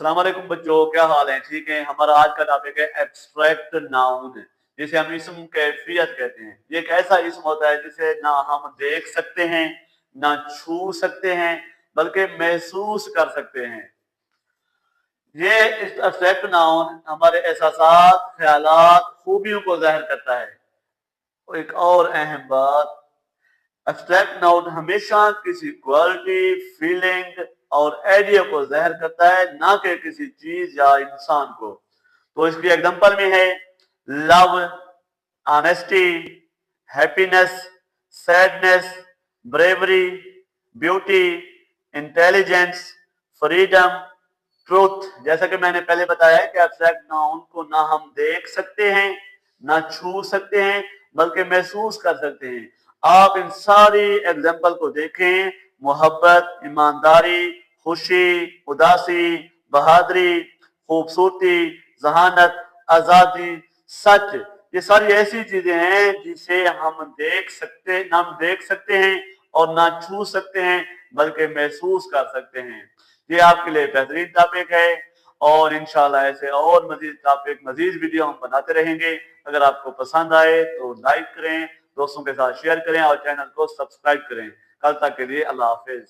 अस्सलाम वालेकुम बच्चों, क्या हाल है? ठीक है। हमारा आज का टॉपिक है एब्स्ट्रैक्ट नाउन, जिसे हम इसम कैफियत कहते हैं। ये एक ऐसा इसम होता है जिसे ना हम देख सकते हैं, ना छू सकते हैं, बल्कि महसूस कर सकते हैं। ये एब्स्ट्रैक्ट नाउन हमारे एहसासात, ख्यालात, खूबियों को ज़ाहिर करता है। और एक और अहम बात, एब्स्ट्रैक्ट नाउन हमेशा किसी क्वालिटी, फीलिंग और आइडिया को ज़ाहिर करता है, ना कि किसी चीज या इंसान को। तो इसकी एग्जांपल में है love, honesty, happiness, sadness, bravery, beauty, intelligence, freedom, truth. जैसा कि मैंने पहले बताया है कि एब्स्ट्रैक्ट नाउन को ना हम देख सकते हैं, ना छू सकते हैं, बल्कि महसूस कर सकते हैं। आप इन सारी एग्जाम्पल को देखें, मोहब्बत, ईमानदारी, खुशी, उदासी, बहादुरी, खूबसूरती, जहानत, आजादी, सच। ये सारी ऐसी चीजें हैं जिसे हम देख सकते हैं और ना छू सकते हैं, बल्कि महसूस कर सकते हैं। ये आपके लिए बेहतरीन टॉपिक है और इंशाल्लाह ऐसे और मजीद टॉपिक, मजीद वीडियो हम बनाते रहेंगे। अगर आपको पसंद आए तो लाइक करें, दोस्तों के साथ शेयर करें और चैनल को सब्सक्राइब करें। कल तक के लिए अल्लाह हाफिज।